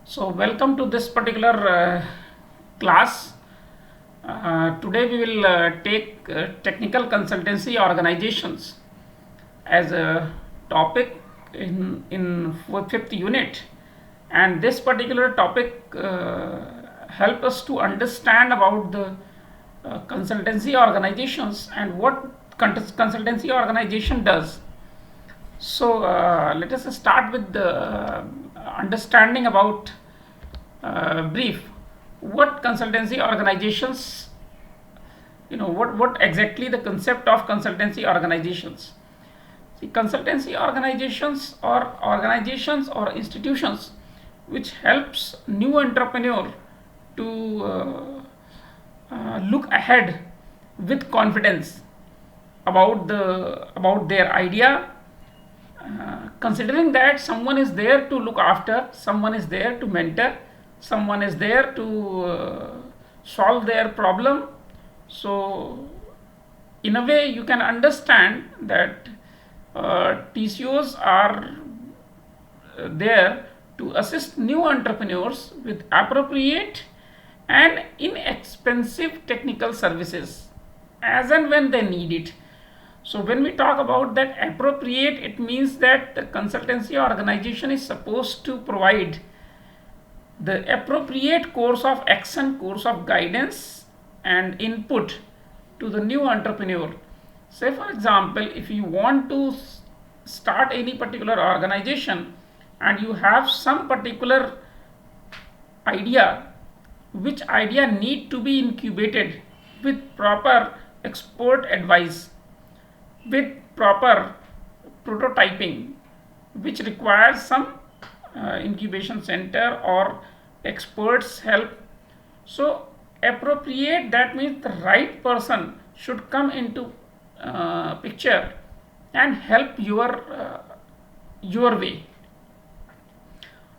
So, welcome to this particular class. Today, we will take technical consultancy organizations as a topic in fifth unit, and this particular topic help us to understand about the consultancy organizations and what consultancy organization does. So let us start with the understanding about brief what consultancy organizations, what exactly the concept of consultancy organizations. See, consultancy organizations or institutions which helps new entrepreneur to look ahead with confidence about their idea, considering that someone is there to look after, someone is there to mentor, someone is there to solve their problem. So in a way you can understand that TCOs are there to assist new entrepreneurs with appropriate and inexpensive technical services as and when they need it. So when we talk about that appropriate, it means that the consultancy organization is supposed to provide the appropriate course of action, course of guidance and input to the new entrepreneur. Say for example, if you want to start any particular organization and you have some particular idea, which idea need to be incubated with proper expert advice, with proper prototyping, which requires some incubation center or experts help. So appropriate, that means the right person should come into picture and help your way.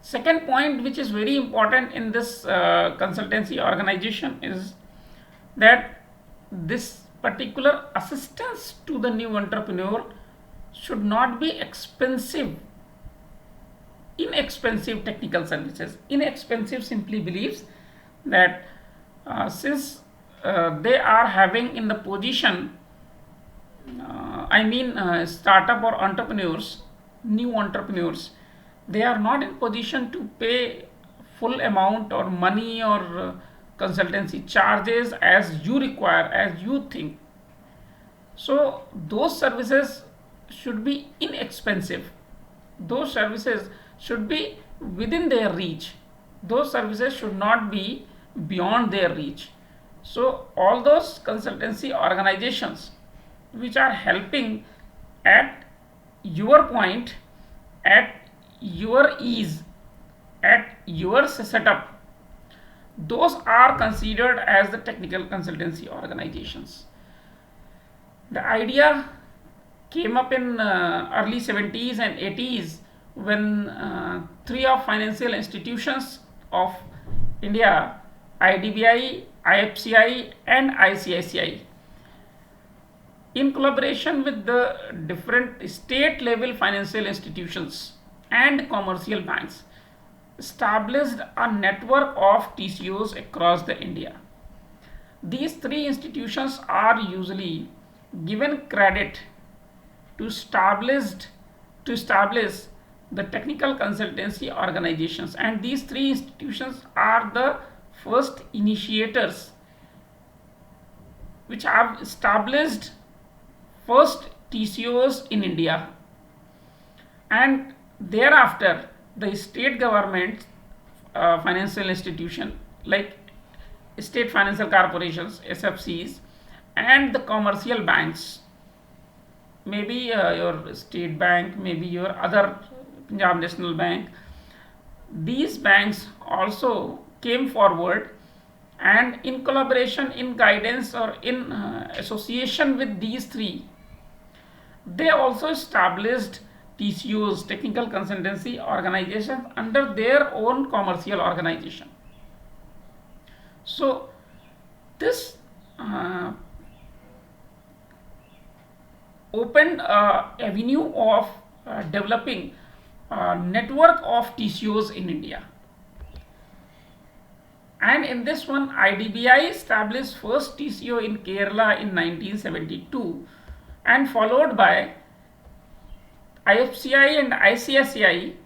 Second point which is very important in this consultancy organization is that this particular assistance to the new entrepreneur should not be inexpensive technical services. Inexpensive simply believes that since they are having in the position, startup or entrepreneurs, new entrepreneurs, they are not in position to pay full amount or money or consultancy charges as you require, as you think. So those services should be inexpensive. Those services should be within their reach. Those services should not be beyond their reach. So all those consultancy organizations which are helping at your point, at your ease, at your setup, those are considered as the technical consultancy organizations. The idea came up in early 70s and 80s when three of financial institutions of India, IDBI, IFCI and ICICI, in collaboration with the different state level financial institutions and commercial banks, established a network of TCOs across the India. These three institutions are usually given credit to establish the technical consultancy organizations, and these three institutions are the first initiators which have established first TCOs in India, and thereafter the state government financial institution like state financial corporations, SFCs, and the commercial banks, maybe your state bank, maybe your other Punjab National Bank. These banks also came forward, and in collaboration, in guidance or in association with these three, they also established TCOs, technical consultancy organizations, under their own commercial organization. So this opened avenue of developing a network of TCOs in India. And in this one, IDBI established first TCO in Kerala in 1972 and followed by IFCI and ICICI.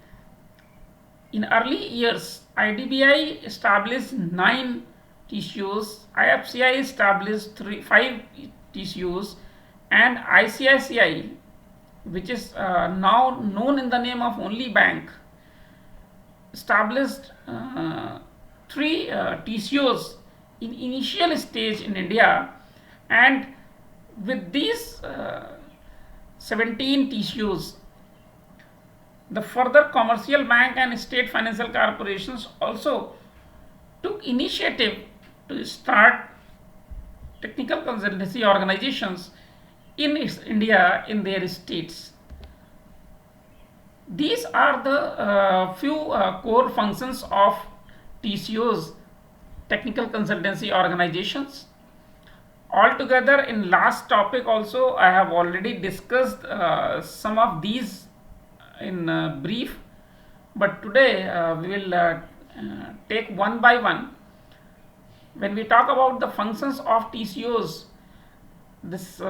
In early years, IDBI established 9 TCOs, IFCI established 5 TCOs, and ICICI, which is now known in the name of only bank, established 3 TCOs in initial stage in India, and with these 17 TCOs, the further commercial bank and state financial corporations also took initiative to start technical consultancy organizations in India in their states. These are the few core functions of TCOs, technical consultancy organizations. Altogether, in last topic also I have already discussed some of these in brief, but today we will take one by one. When we talk about the functions of TCOs, this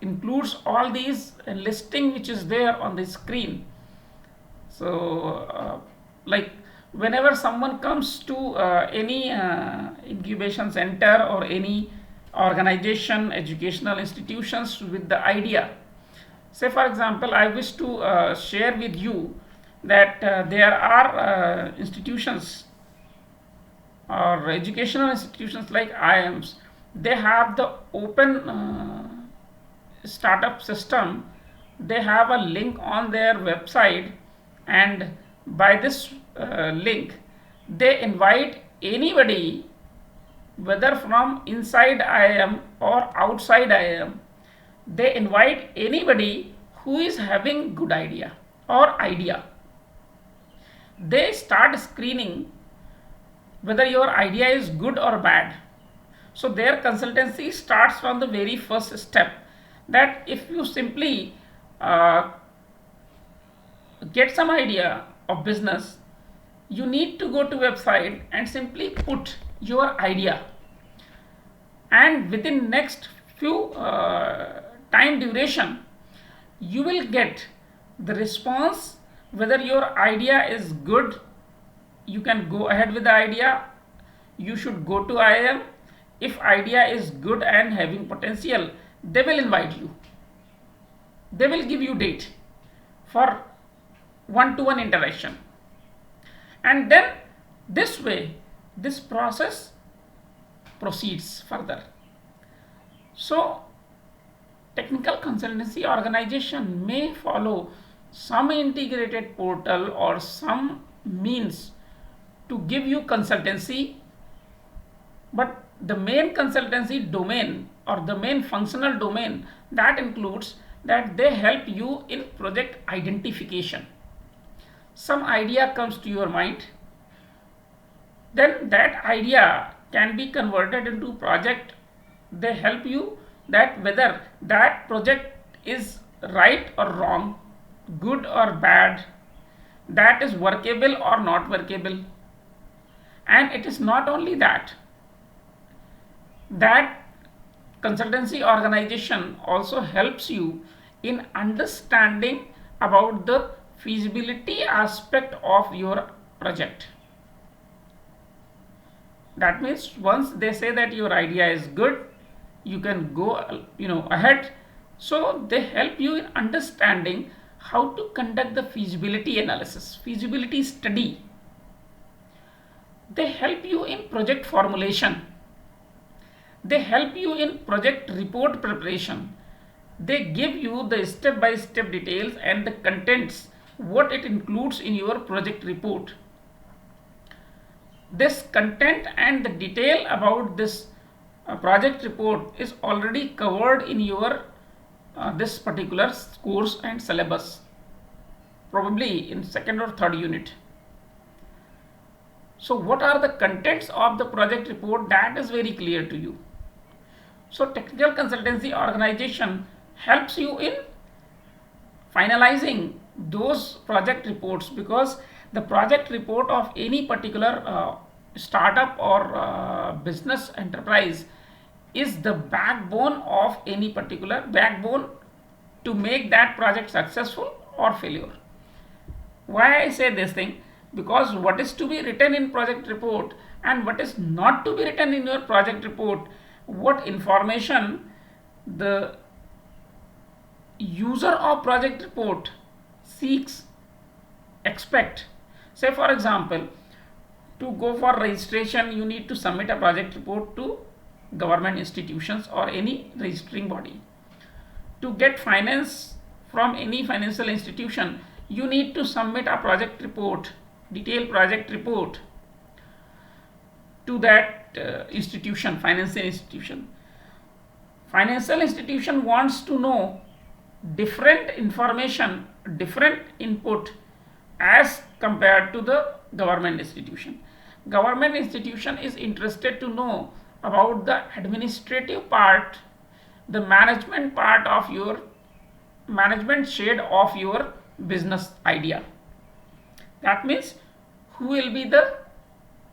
includes all these listing which is there on the screen. So like whenever someone comes to any incubation center or any organization, educational institutions with the idea, say for example, I wish to share with you that there are institutions or educational institutions like IIMs. They have the open startup system. They have a link on their website, and by this link they invite anybody, whether from inside IIM or outside IIM. They invite anybody who is having good idea or idea. They start screening whether your idea is good or bad. So their consultancy starts from the very first step, that if you simply get some idea of business, you need to go to website and simply put your idea, and within next few time duration you will get the response whether your idea is good. You can go ahead with the idea, you should go to IIM. If idea is good and having potential, they will invite you, they will give you date for one-to-one interaction, and then this way this process proceeds further. So technical consultancy organization may follow some integrated portal or some means to give you consultancy, but the main consultancy domain or the main functional domain that includes that they help you in project identification. Some idea comes to your mind, then that idea can be converted into project. They help you that whether that project is right or wrong, good or bad, that is workable or not workable. And it is not only that, that consultancy organization also helps you in understanding about the feasibility aspect of your project. That means once they say that your idea is good, you can go ahead. So they help you in understanding how to conduct the feasibility analysis, feasibility study. They help you in project formulation, they help you in project report preparation. They give you the step by step details and the contents, what it includes in your project report. This content and the detail about this project report is already covered in your this particular course and syllabus, probably in second or third unit. So what are the contents of the project report, that is very clear to you. So technical consultancy organization helps you in finalizing those project reports, because the project report of any particular startup or business enterprise is the backbone of any particular backbone to make that project successful or failure. Why I say this thing? Because what is to be written in project report and what is not to be written in your project report, what information the user of project report seeks, expect. Say for example, to go for registration you need to submit a project report to government institutions or any registering body. To get finance from any financial institution you need to submit a project report, detailed project report to that institution, financial institution. Financial institution wants to know different information, different input as compared to the government institution. Government institution is interested to know about the administrative part, the management part of your management shade of your business idea. That means who will be the,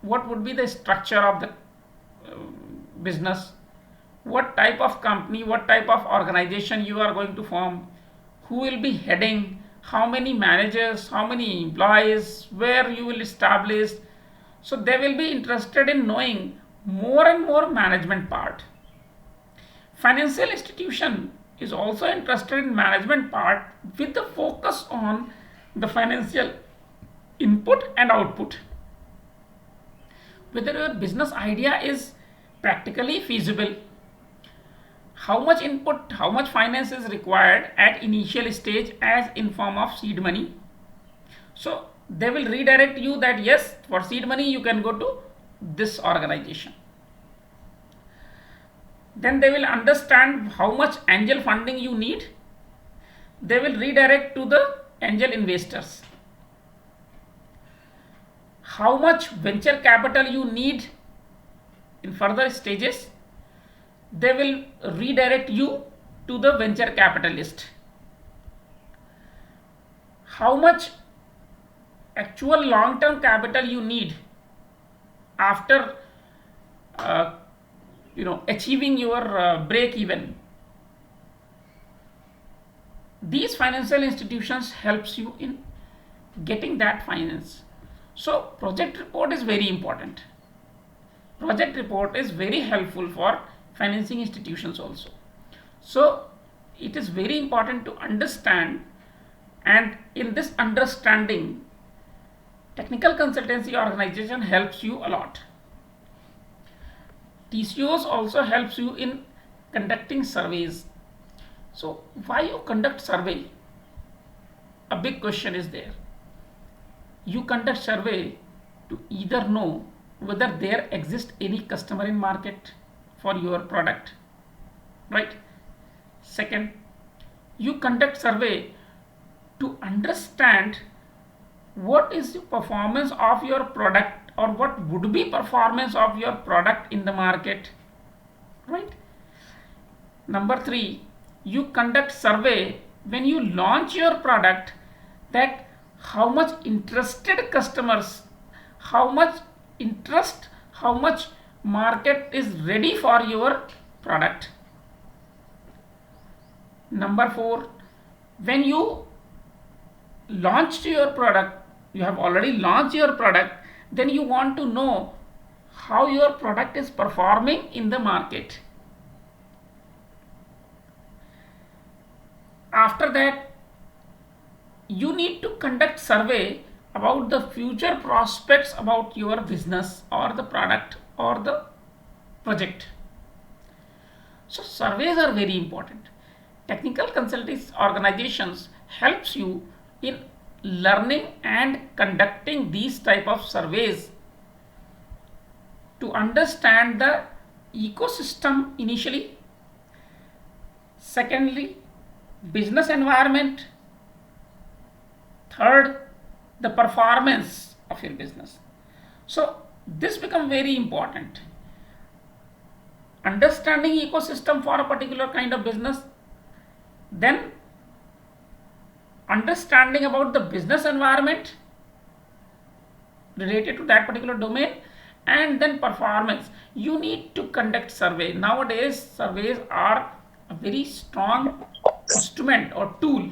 what would be the structure of the business, what type of company, what type of organization you are going to form, who will be heading, how many managers, how many employees, where you will establish. So they will be interested in knowing more and more management part. Financial institution is also interested in management part with the focus on the financial input and output. Whether your business idea is practically feasible, how much input, how much finance is required at initial stage as in form of seed money. So they will redirect you that yes, for seed money you can go to this organization. Then they will understand how much angel funding you need. They will redirect to the angel investors. How much venture capital you need in further stages, they will redirect you to the venture capitalist. How much actual long-term capital you need after achieving your break even. These financial institutions helps you in getting that finance. So project report is very important. Project report is very helpful for financing institutions also. So it is very important to understand, and in this understanding technical consultancy organization helps you a lot. TCOs also helps you in conducting surveys. So why you conduct survey? A big question is there. You conduct survey to either know whether there exists any customer in market for your product, right? Second, you conduct survey to understand what is the performance of your product or what would be performance of your product in the market, right? Number 3, you conduct survey when you launch your product, that how much interested customers, how much interest, how much market is ready for your product. Number 4, when you launched your product, you have already launched your product, then you want to know how your product is performing in the market. After that, you need to conduct survey about the future prospects about your business or the product or the project. So surveys are very important. Technical consulting organizations helps you in learning and conducting these type of surveys to understand the ecosystem initially. Secondly, business environment. Third, the performance of your business. So this becomes very important. Understanding ecosystem for a particular kind of business, then understanding about the business environment related to that particular domain, And then performance, you need to conduct survey. Nowadays surveys are a very strong instrument or tool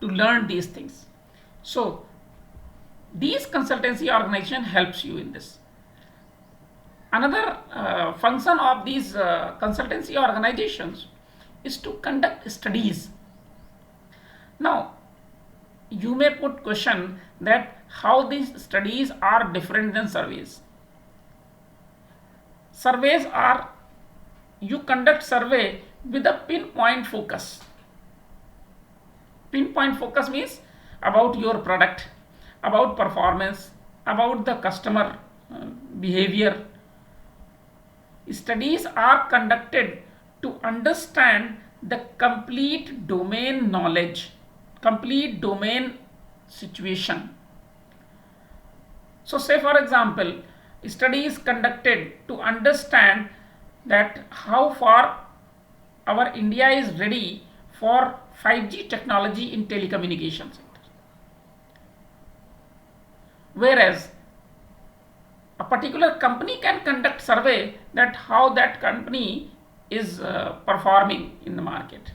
to learn these things. So these consultancy organization helps you in this. Another function of these consultancy organizations is to conduct studies. Now you may put question that how these studies are different than surveys. Surveys are, you conduct survey with a pinpoint focus. Pinpoint focus means about your product, about performance, about the customer behavior. Studies are conducted to understand the complete domain knowledge, complete domain situation. So say for example, study is conducted to understand that how far our India is ready for 5G technology in telecommunication sector. Whereas a particular company can conduct survey that how that company is performing in the market.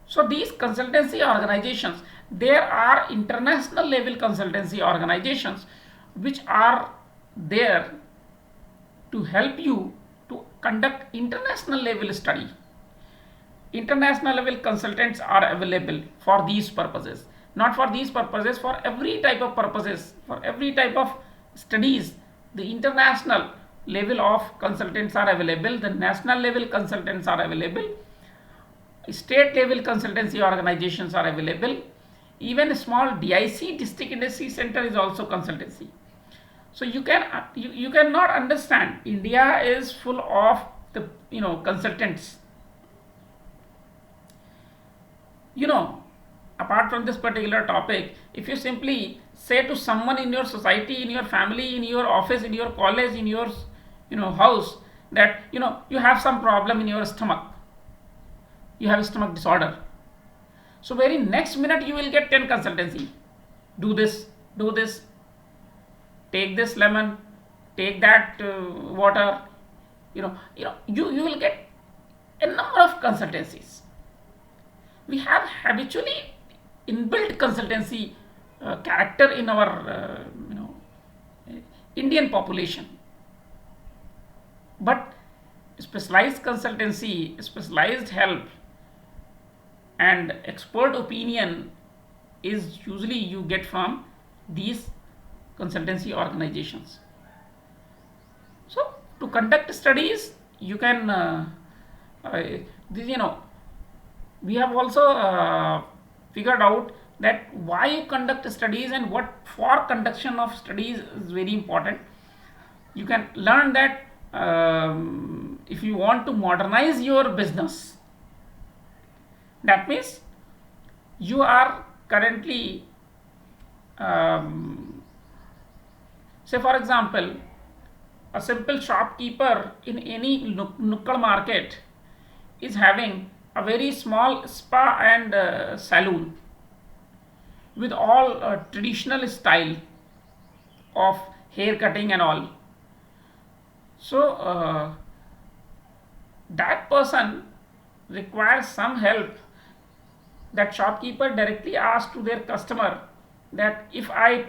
So these consultancy organizations, there are international level consultancy organizations which are there to help you to conduct international level study. International level consultants are available for these purposes. Not for these purposes, for every type of purposes, for every type of studies, the international level of consultants are available, the national level consultants are available, state level consultancy organizations are available, even a small DIC, district industry center, is also consultancy. So you cannot understand, India is full of the consultants. Apart from this particular topic, if you simply say to someone in your society, in your family, in your office, in your college, in your house, that you have some problem in your stomach, you have a stomach disorder, so very next minute you will get 10 consultancy. Do this, do this, take this lemon, take that water. You will get a number of consultancies. We have habitually inbuilt consultancy character in our Indian population. But specialized consultancy, specialized help, and expert opinion is usually you get from these consultancy organizations. So to conduct studies, you can we have also figured out that why you conduct studies and what for conduction of studies is very important. You can learn that if you want to modernize your business, that means you are currently say for example, a simple shopkeeper in any nukkad market is having a very small spa and saloon with all traditional style of hair cutting and all. So that person requires some help. That shopkeeper directly asks to their customer that if I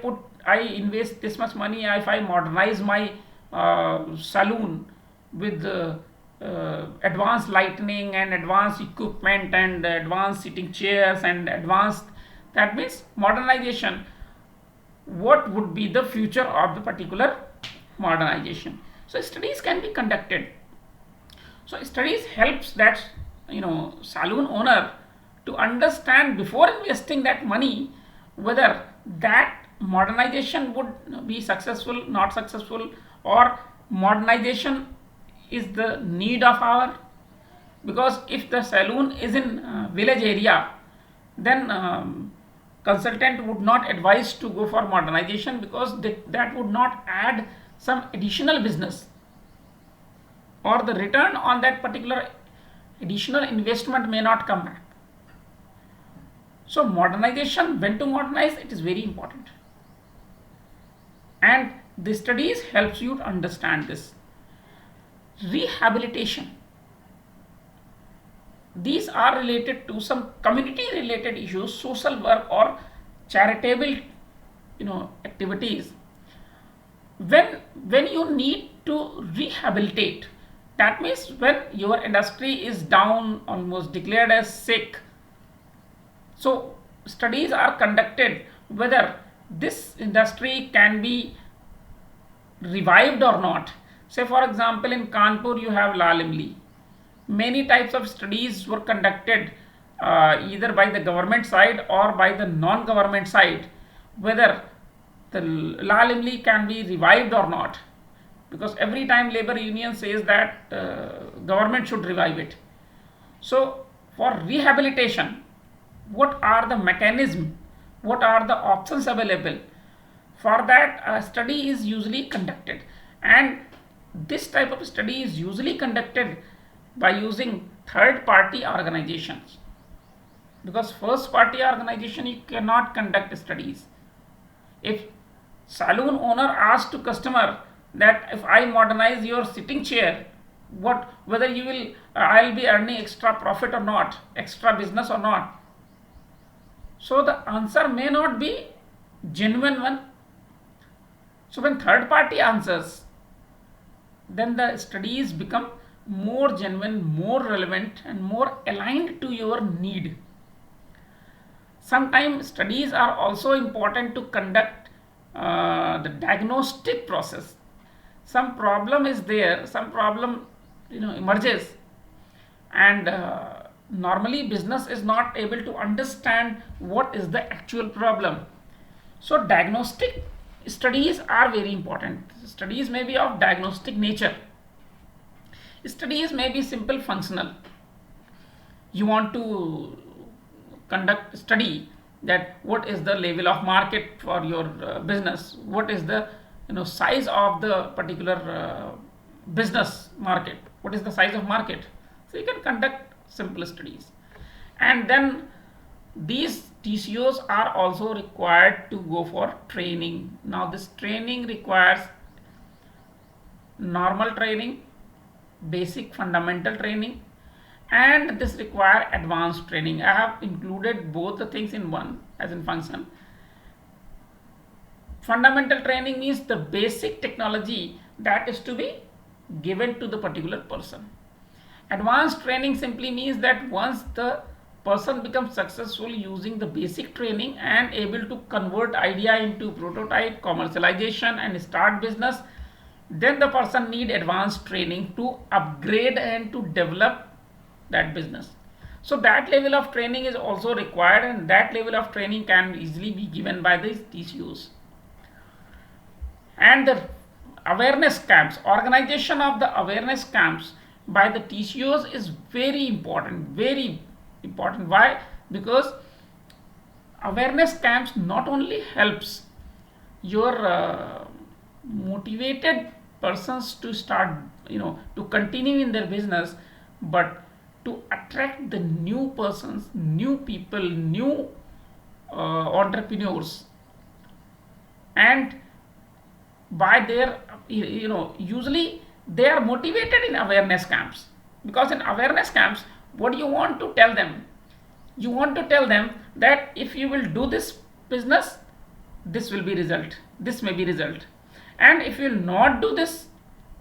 invest this much money, if I modernize my saloon with advanced lighting and advanced equipment and advanced sitting chairs and advanced, that means modernization, what would be the future of the particular modernization. So studies can be conducted. So studies helps that saloon owner to understand before investing that money whether that modernization would be successful, not successful, or modernization is the need of our. Because if the saloon is in village area, then consultant would not advise to go for modernization, because that would not add some additional business, or the return on that particular additional investment may not come back. So modernization, when to modernize, it is very important. And The studies helps you to understand this. Rehabilitation, these are related to some community related issues, social work or charitable activities. When you need to rehabilitate, that means when your industry is down, almost declared as sick, so studies are conducted whether this industry can be revived or not. Say for example, in Kanpur you have La Limli. Many types of studies were conducted either by the government side or by the non-government side, whether the La Limli can be revived or not, because every time labor union says that government should revive it. So for rehabilitation, what are the mechanism, what are the options available? For that, a study is usually conducted, and this type of study is usually conducted by using third party organizations, because first party organization you cannot conduct studies. If saloon owner asks to customer that if I modernize your sitting chair, what whether you will I'll be earning extra profit or not, extra business or not, so the answer may not be genuine one. So when third party answers, then the studies become more genuine, more relevant, and more aligned to your need. Sometimes studies are also important to conduct the diagnostic process. Some problem is there, some problem emerges, and normally business is not able to understand what is the actual problem. So diagnostic studies are very important. Studies may be of diagnostic nature. Studies may be simple functional. You want to conduct study that what is the level of market for your business, what is the size of the particular business market, what is the size of market. So you can conduct simple studies. And then these TCOs are also required to go for training. Now this training requires normal training, basic fundamental training, and this require advanced training. I have included both the things in one as in function. Fundamental training means the basic technology that is to be given to the particular person. Advanced training simply means that once the person becomes successful using the basic training and able to convert idea into prototype, commercialization, and start business, then the person need advanced training to upgrade and to develop that business. So that level of training is also required, and that level of training can easily be given by the TCOs. And the awareness camps, organization of the awareness camps by the TCOs is very important, very important. Why? Because awareness camps not only helps your motivated persons to start to continue in their business, but to attract the new persons, new people, new entrepreneurs, and by their usually they are motivated in awareness camps, because in awareness camps what do you want to tell them? You want to tell them that if you will do this business, this will be result, this may be result, and if you will not do this,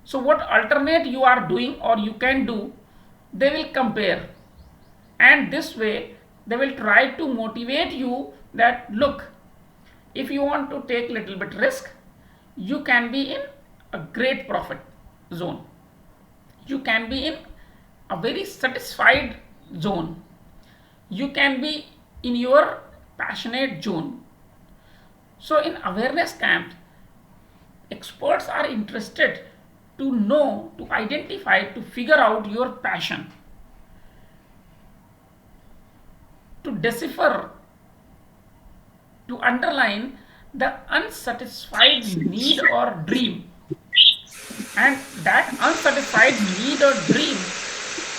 so what alternate you are doing or you can do, they will compare, and this way they will try to motivate you that look, if you want to take little bit risk, you can be in a great profit zone, you can be in a very satisfied zone, you can be in your passionate zone. So in awareness camps, experts are interested to know, to identify, to figure out your passion, to decipher, to underline the unsatisfied need or dream, and that unsatisfied need or dream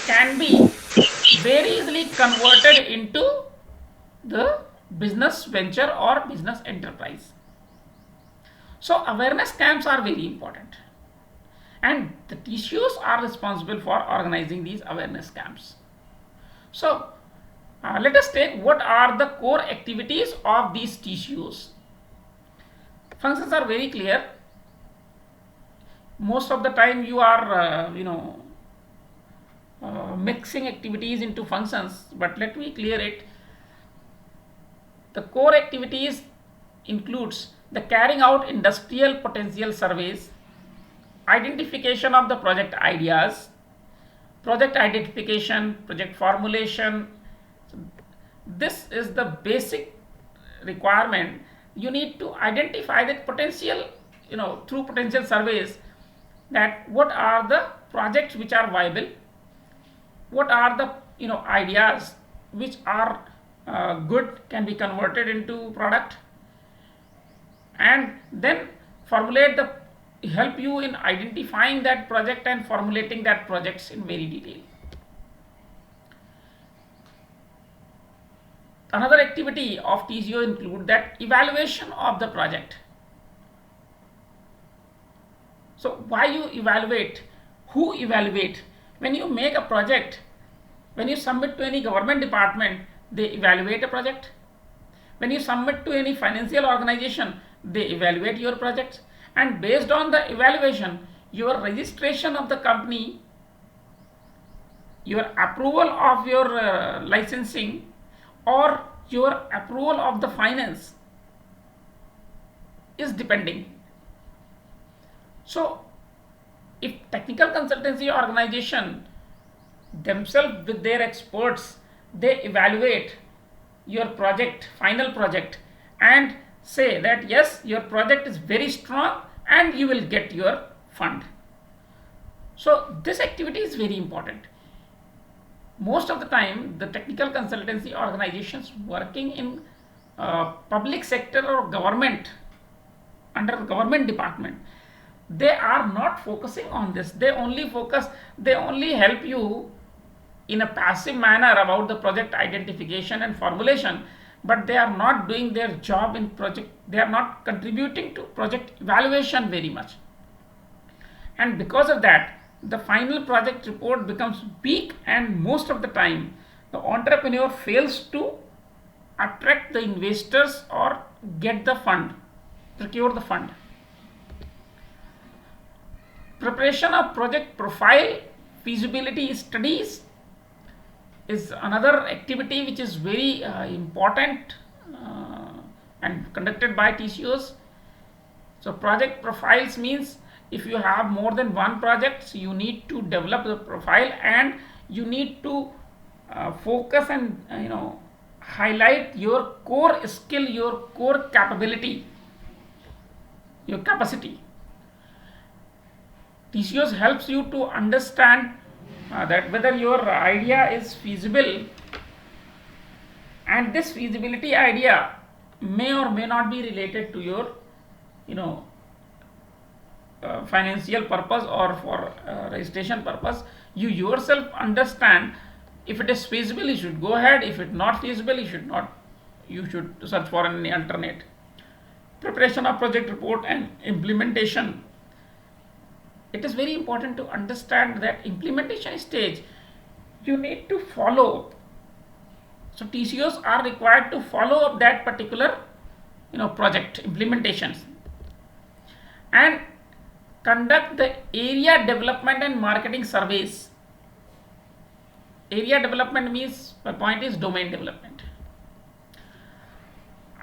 can be very easily converted into the business venture or business enterprise. So awareness camps are very important, and the TCOs are responsible for organizing these awareness camps. So let us take what are the core activities of these TCOs. Functions are very clear. Most of the time you are mixing activities into functions, but let me clear it. The core activities includes the carrying out industrial potential surveys, identification of the project ideas, project identification, project formulation. This is the basic requirement. You need to identify that potential, through potential surveys, that what are the projects which are viable, what are the ideas which are good, can be converted into product, and then formulate the help you in identifying that project and formulating that projects in very detail. Another activity of TCO include that evaluation of the project. So why you evaluate, who evaluate? When you make a project, when you submit to any government department, they evaluate a project. When you submit to any financial organization, they evaluate your projects, and based on the evaluation, your registration of the company, your approval of your licensing, or your approval of the finance is depending. So if technical consultancy organization themselves with their experts, they evaluate your project, final project, and say that yes, your project is very strong and you will get your fund. So this activity is very important. Most of the time the technical consultancy organizations working in public sector or government, under government department, they are not focusing on this. They only help you in a passive manner about the project identification and formulation, but they are not doing their job in project. They are not contributing to project evaluation very much, and because of that the final project report becomes weak, and most of the time the entrepreneur fails to attract the investors or get the fund, procure the fund. Preparation of project profile, feasibility studies is another activity which is very important and conducted by TCOs. So project profiles means if you have more than one project, so you need to develop the profile, and you need to focus and highlight your core skill, your core capability, your capacity. TCOs helps you to understand that whether your idea is feasible, and this feasibility idea may or may not be related to your financial purpose or for registration purpose. You yourself understand if it is feasible, you should go ahead. If it is not feasible, you should not. You should search for any alternate. Preparation of project report and implementation. It is very important to understand that implementation stage you need to follow. So TCOs are required to follow up that particular project implementations, and conduct the area development and marketing surveys. Area development means, my point is domain development.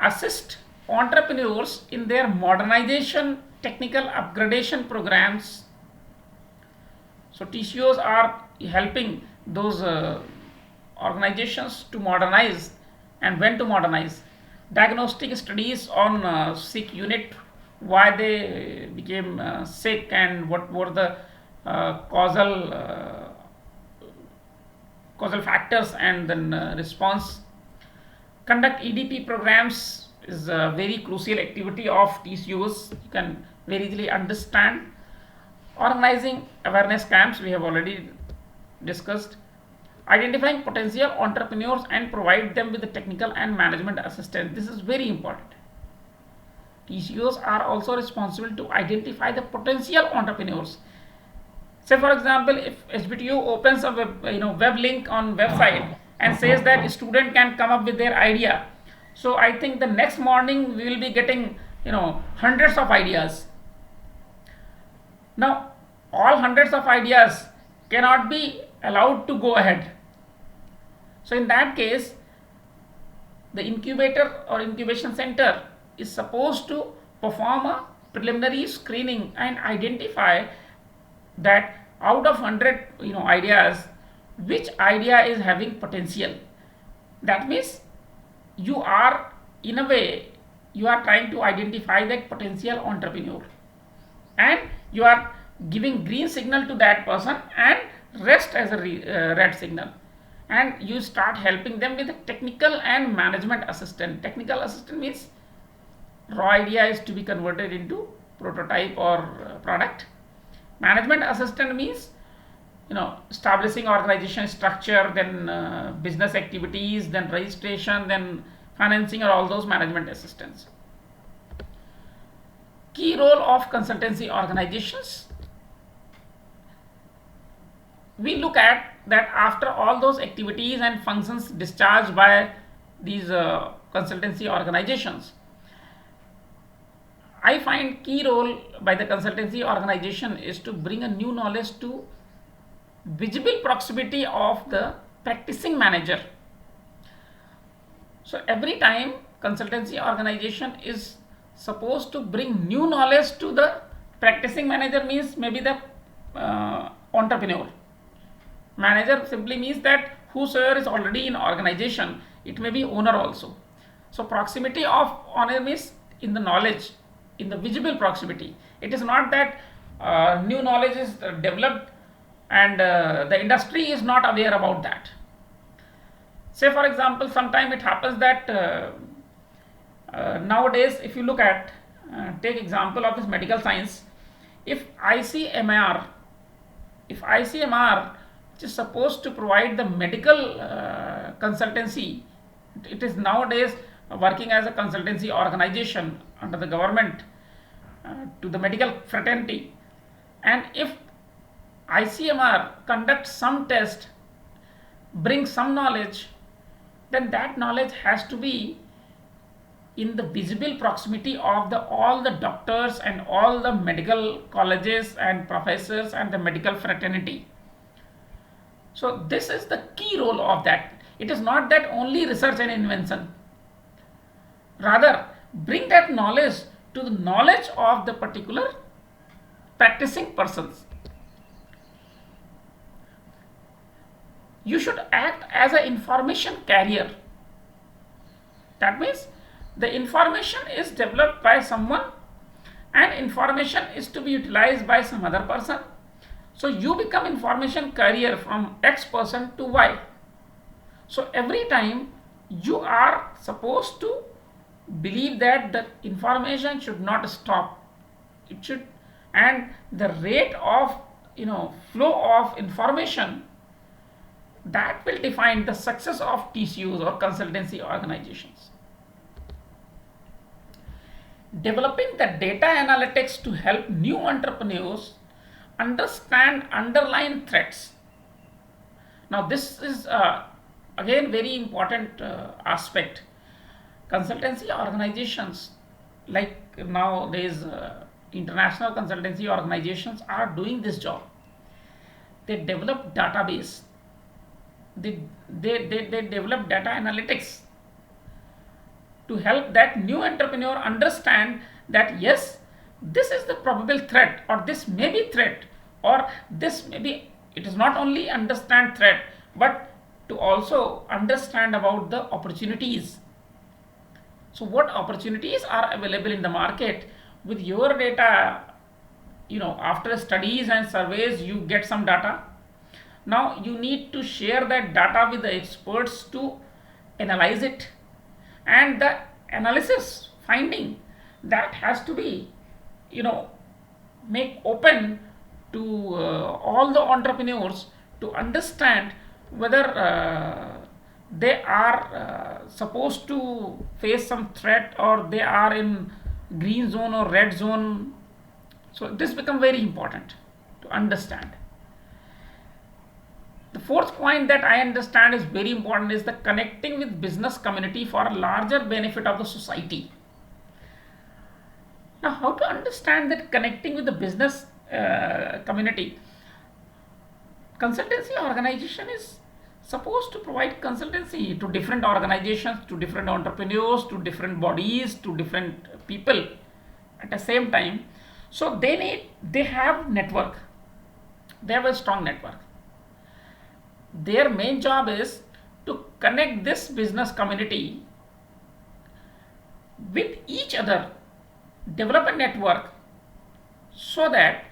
Assist entrepreneurs in their modernization, technical upgradation programs. So TCOs are helping those organizations to modernize, and when to modernize. Diagnostic studies on sick unit, why they became sick and what were the causal factors, and then response. Conduct EDP programs is a very crucial activity of TCOs. You can very easily understand. Organizing awareness camps, we have already discussed. Identifying potential entrepreneurs and provide them with the technical and management assistance. This is very important. TCOs are also responsible to identify the potential entrepreneurs. Say for example, if HBTO opens a web link on website and says that a student can come up with their idea, so I think the next morning we will be getting hundreds of ideas. Now all hundreds of ideas cannot be allowed to go ahead. So in that case, the incubator or incubation center is supposed to perform a preliminary screening and identify that out of 100 ideas, which idea is having potential. That means you are, in a way, you are trying to identify that potential entrepreneur, and you are giving green signal to that person and rest as a red signal, and you start helping them with a technical and management assistant. Technical assistant means raw idea is to be converted into prototype or product. Management assistant means establishing organization structure, then business activities, then registration, then financing, or all those management assistants. Key role of consultancy organizations. We look at that after all those activities and functions discharged by these consultancy organizations, I find key role by the consultancy organization is to bring a new knowledge to visible proximity of the practicing manager. So every time consultancy organization is supposed to bring new knowledge to the practicing manager, means maybe the entrepreneur. Manager simply means that whosoever is already in organization, it may be owner also. So proximity of owner means in the knowledge, in the visible proximity. It is not that new knowledge is developed and the industry is not aware about that. Say for example, sometime it happens that nowadays, if you look at take example of this medical science, if ICMR which is supposed to provide the medical consultancy, it is nowadays working as a consultancy organization under the government to the medical fraternity, and if ICMR conducts some test, brings some knowledge, then that knowledge has to be in the visible proximity of all the doctors and all the medical colleges and professors and the medical fraternity. So this is the key role of that. It is not that only research and invention. Rather, bring that knowledge to the knowledge of the particular practicing persons. You should act as an information carrier. That means the information is developed by someone and information is to be utilized by some other person. So you become information carrier from X person to Y. So every time you are supposed to believe that the information should not stop. It should, and the rate of flow of information, that will define the success of TCOs or consultancy organizations. Developing the data analytics to help new entrepreneurs understand underlying threats. Now this is again very important aspect. Consultancy organizations like nowadays international consultancy organizations are doing this job. They develop database, they develop data analytics to help that new entrepreneur understand that yes, this is the probable threat, or this may be threat, or this may be, it is not only understand threat but to also understand about the opportunities. So what opportunities are available in the market with your data? After studies and surveys you get some data. Now you need to share that data with the experts to analyze it, and the analysis finding that has to be make open to all the entrepreneurs to understand whether they are supposed to face some threat, or they are in green zone or red zone. So this become very important to understand. The fourth point that I understand is very important is the connecting with business community for a larger benefit of the society. Now, how to understand that connecting with the business community? Consultancy organization is supposed to provide consultancy to different organizations, to different entrepreneurs, to different bodies, to different people at the same time. So they have network. They have a strong network. Their main job is to connect this business community with each other, develop a network so that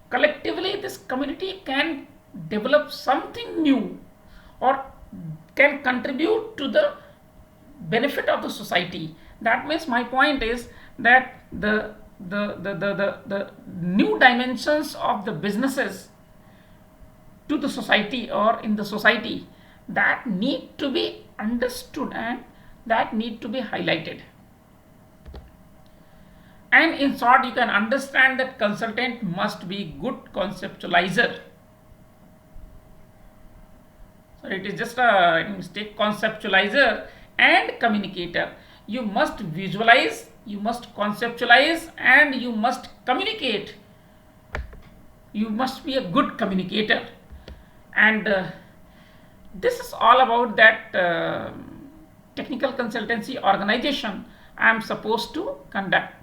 collectively this community can develop something new or can contribute to the benefit of the society. That means my point is that the new dimensions of the businesses to the society or in the society that need to be understood and that need to be highlighted. And in short, you can understand that consultant must be good conceptualizer. So it is just a mistake, conceptualizer and communicator. You must visualize, you must conceptualize, and you must communicate. You must be a good communicator. And this is all about that technical consultancy organization I am supposed to conduct.